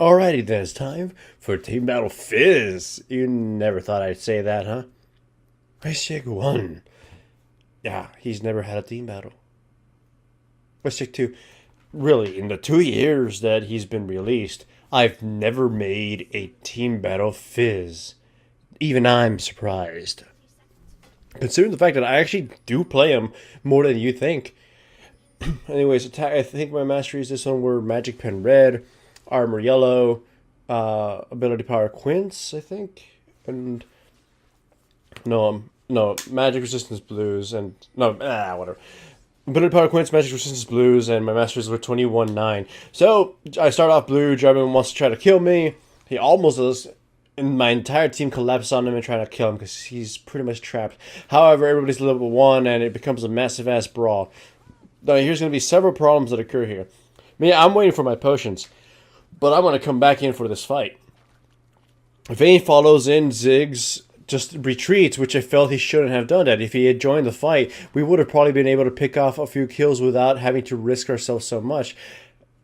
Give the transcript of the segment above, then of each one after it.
Alrighty then, it's time for Team Battle Fizz. You never thought I'd say that, huh? Hashtag 1. Yeah, he's never had a team battle. Hashtag 2. Really, in the 2 years that he's been released, I've never made a team battle Fizz. Even I'm surprised. Considering the fact that I actually do play him more than you think. Anyways, I think my masteries this one were Magic Pen Red, Armor Yellow, Ability Power Quince, I think, and no Magic Resistance Blues and no whatever. Ability Power Quince, Magic Resistance Blues, and my masteries were 21-9. So I start off blue. Jarvan wants to try to kill me. He almost does. And my entire team collapses on him and trying to kill him because he's pretty much trapped. However, everybody's level 1 and it becomes a massive ass brawl. Now, here's going to be several problems that occur here. I'm waiting for my potions, but I'm going to come back in for this fight. Vayne follows in, Ziggs just retreats, which I felt he shouldn't have done that. If he had joined the fight, we would have probably been able to pick off a few kills without having to risk ourselves so much.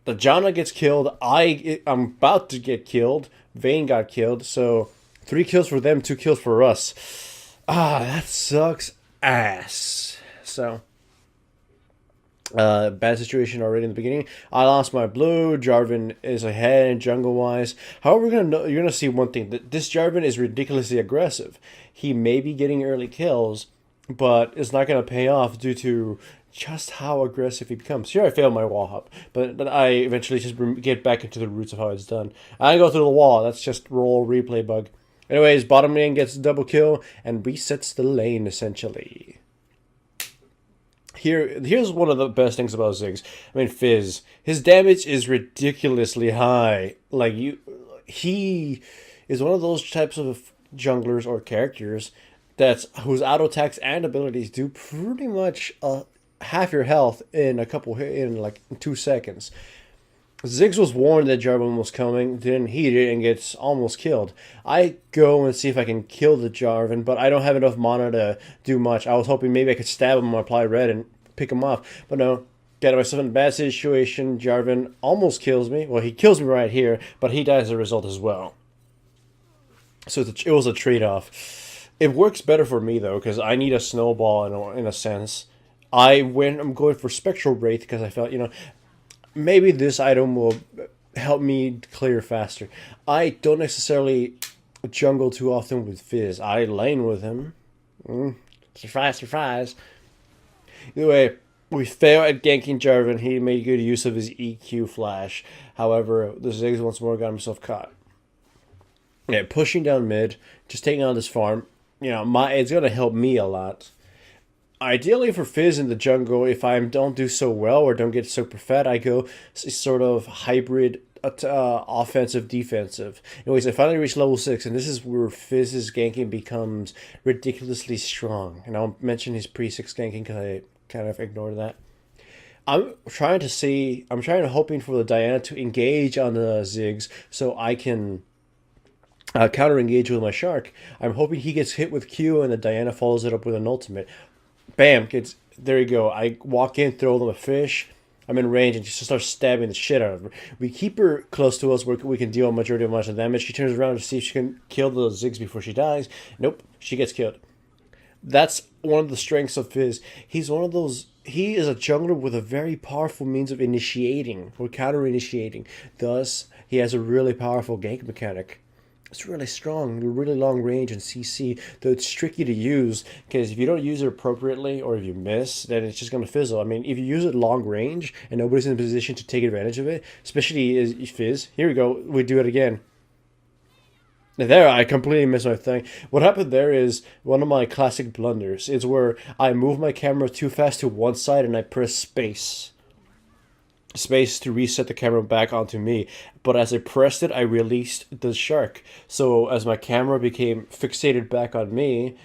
The Janna gets killed. I'm about to get killed. Vayne got killed. So 3 kills for them, 2 kills for us. That sucks ass. So bad situation already in the beginning. I lost my blue. Jarvan is ahead jungle wise. However, you're gonna see one thing. This Jarvan is ridiculously aggressive. He may be getting early kills, but it's not gonna pay off due to just how aggressive he becomes. Here I failed my wall hop, but I eventually just get back into the roots of how it's done. I go through the wall. That's just roll replay bug. Anyways, bottom lane gets a double kill and resets the lane essentially. Here's one of the best things about Ziggs. Fizz. His damage is ridiculously high. He is one of those types of junglers or characters whose auto attacks and abilities do pretty much half your health in 2 seconds. Ziggs was warned that Jarvan was coming, didn't heed it, and gets almost killed. I go and see if I can kill the Jarvan, but I don't have enough mana to do much. I was hoping maybe I could stab him or apply red and pick him off, but no. Get myself in a bad situation. Jarvan almost kills me. Well, he kills me right here, but he dies as a result as well. So it was a trade-off. It works better for me, though, because I need a snowball in a sense. I'm going for Spectral Wraith because I felt, maybe this item will help me clear faster. I don't necessarily jungle too often with Fizz. I lane with him. Surprise, surprise. Either way, we fail at ganking Jarvan. He made good use of his EQ flash. However, the Ziggs once more got himself caught. Yeah, pushing down mid, just taking on this farm. It's going to help me a lot. Ideally for Fizz in the jungle, if I don't do so well or don't get super fed, I go sort of hybrid offensive defensive. Anyways, I finally reached level 6, and this is where Fizz's ganking becomes ridiculously strong. And I'll mention his pre-6 ganking because I kind of ignored that. I'm hoping for the Diana to engage on the Ziggs so I can counter engage with my Shark. I'm hoping he gets hit with Q and the Diana follows it up with an ultimate. Bam, kids. There you go. I walk in, throw them a fish. I'm in range and just start stabbing the shit out of her. We keep her close to us where we can deal a majority of much of damage. She turns around to see if she can kill the Ziggs before she dies. Nope, she gets killed. That's one of the strengths of Fizz. He is a jungler with a very powerful means of initiating or counter-initiating. Thus, he has a really powerful gank mechanic. It's really strong, really long range and CC, though it's tricky to use because if you don't use it appropriately or if you miss, then it's just going to fizzle. If you use it long range and nobody's in a position to take advantage of it, especially as Fizz, here we go, we do it again. There, I completely missed my thing. What happened there is one of my classic blunders. It's where I move my camera too fast to one side and I press space to reset the camera back onto me, but as I pressed it I released the Shark, so as my camera became fixated back on me,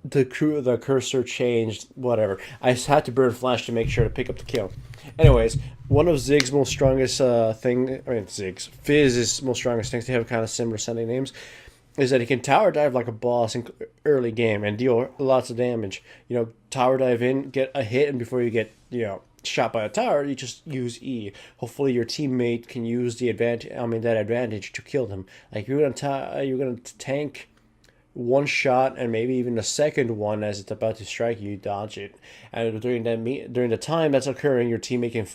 the cursor changed. Whatever, I just had to burn flash to make sure to pick up the kill. Anyways, one of Fizz's most strongest things, they have kind of similar sounding names, is that he can tower dive like a boss in early game and deal lots of damage. Tower dive in, get a hit, and before you get shot by a tower, you just use E. Hopefully, your teammate can use the advantage. I mean, that advantage to kill them. Like you're gonna tank one shot and maybe even a second one as it's about to strike you, dodge it, and during the time that's occurring, your teammate can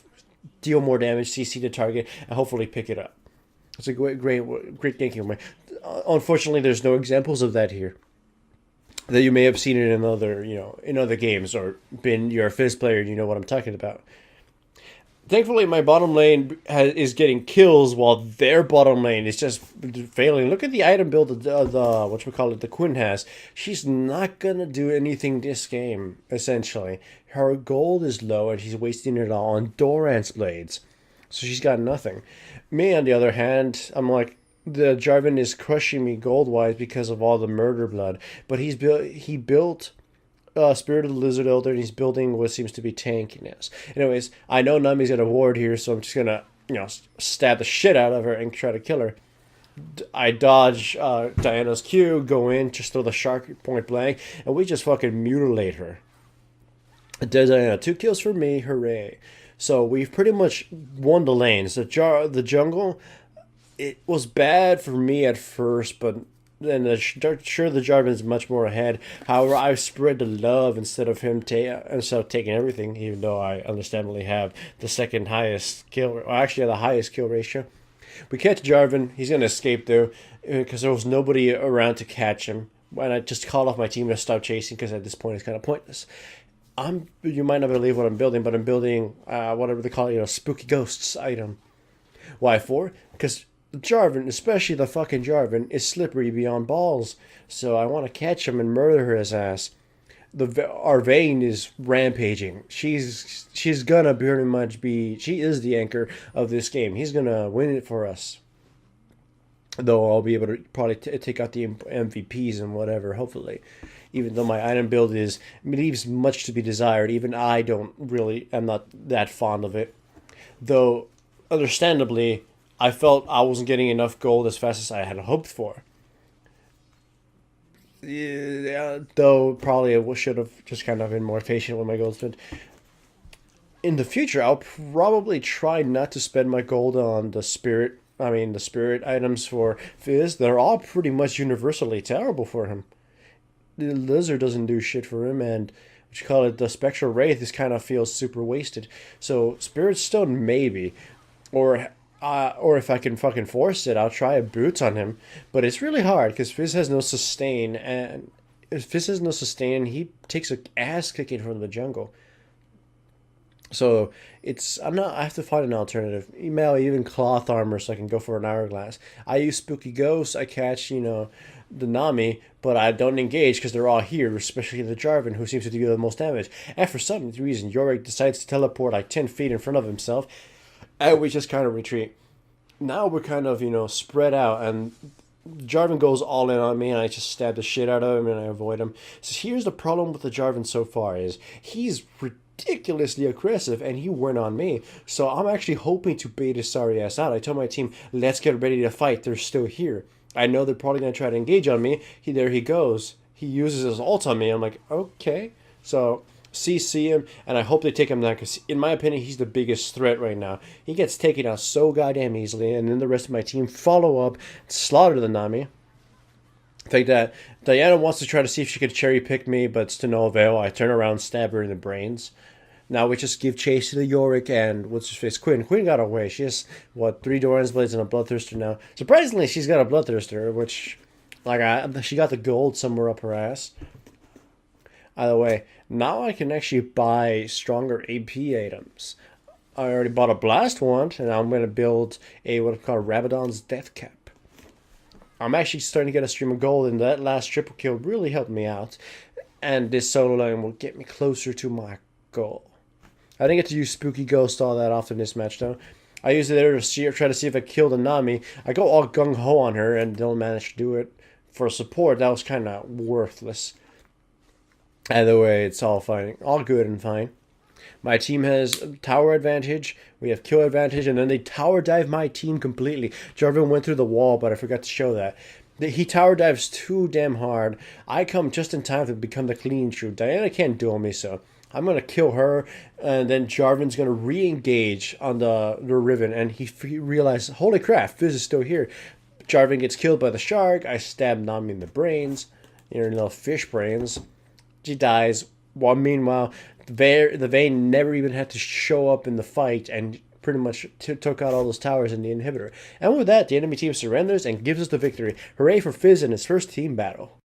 deal more damage, CC the target, and hopefully pick it up. It's a great ganking. Unfortunately, there's no examples of that here. That you may have seen it in other, in other games, or been you're a Fizz player and you know what I'm talking about. Thankfully, my bottom lane is getting kills while their bottom lane is just failing. Look at the item build the Quinn has. She's not gonna do anything this game. Essentially, her gold is low and she's wasting it all on Doran's blades, so she's got nothing. Me, on the other hand, I'm like, the Jarvan is crushing me gold wise because of all the murder blood. But he built Spirit of the Lizard Elder, and he's building what seems to be tankiness. Anyways, I know Nami's got a ward here, so I'm just gonna stab the shit out of her and try to kill her. I dodge Diana's Q, go in, just throw the shark point blank, and we just fucking mutilate her. Diana, 2 kills for me, hooray! So we've pretty much won the lanes. The jungle, it was bad for me at first, but then the Jarvan is much more ahead. However, I've spread the love instead of taking everything, even though I understandably have the second highest kill, or actually the highest kill ratio. We catch Jarvan. He's going to escape though, because there was nobody around to catch him. And I just called off my team to stop chasing, because at this point it's kind of pointless. You might not believe what I'm building, but I'm building whatever they call it, spooky ghosts item. Why for? Because Jarvan, especially the fucking Jarvan, is slippery beyond balls. So I want to catch him and murder his ass. Our Vayne is rampaging. She's gonna pretty much be. She is the anchor of this game. He's gonna win it for us. Though I'll be able to probably take out the MVPs and whatever, hopefully. Even though my item build leaves much to be desired. Even I'm not that fond of it. Though, understandably, I felt I wasn't getting enough gold as fast as I had hoped for. Yeah, though probably I should have just kind of been more patient with my gold spend. In the future, I'll probably try not to spend my gold on the spirit items for Fizz. They're all pretty much universally terrible for him. The lizard doesn't do shit for him, and the spectral wraith is kind of feels super wasted. So spirit stone maybe, or if I can fucking force it, I'll try a boots on him. But it's really hard because Fizz has no sustain, and if Fizz has no sustain, he takes a ass kicking from the jungle. So I have to find an alternative. Even cloth armor so I can go for an hourglass. I use spooky ghosts. I catch the Nami, but I don't engage because they're all here, especially the Jarvan, who seems to do the most damage. And for some reason, Yorick decides to teleport like 10 feet in front of himself, and we just kind of retreat. Now we're kind of, spread out, and Jarvan goes all in on me, and I just stab the shit out of him, and I avoid him. So here's the problem with the Jarvan so far is he's ridiculously aggressive, and he went on me. So I'm actually hoping to bait his sorry ass out. I told my team, let's get ready to fight. They're still here. I know they're probably going to try to engage on me. There he goes. He uses his ult on me. I'm like, okay. So CC him, and I hope they take him down, because in my opinion, he's the biggest threat right now. He gets taken out so goddamn easily, and then the rest of my team follow up, slaughter the Nami. I think that Diana wants to try to see if she could cherry pick me, but it's to no avail. I turn around, stab her in the brains. Now we just give chase to the Yorick and what's his face, Quinn. Quinn got away. She has 3 Doran's blades and a Bloodthirster now. Surprisingly, she's got a Bloodthirster, which she got the gold somewhere up her ass. Either way, now I can actually buy stronger AP items. I already bought a Blast Wand, and I'm going to build what I call Rabadon's Death Cap. I'm actually starting to get a stream of gold, and that last triple kill really helped me out. And this solo lane will get me closer to my goal. I didn't get to use Spooky Ghost all that often this match, though. I used it there to try to see if I killed a Nami. I go all gung-ho on her and don't manage to do it. For support, that was kind of worthless. Either way, it's all fine. All good and fine. My team has tower advantage. We have kill advantage, and then they tower dive my team completely. Jarvan went through the wall, but I forgot to show that. He tower dives too damn hard. I come just in time to become the clean shoot. Diana can't duel me, so I'm gonna kill her, and then Jarvan's gonna re-engage on the Riven, and he realizes, holy crap, Fizz is still here. Jarvan gets killed by the shark. I stab Nami in the brains, little fish brains. She dies. While meanwhile, the Vayne never even had to show up in the fight and pretty much took out all those towers in the inhibitor. And with that, the enemy team surrenders and gives us the victory. Hooray for Fizz in his first team battle.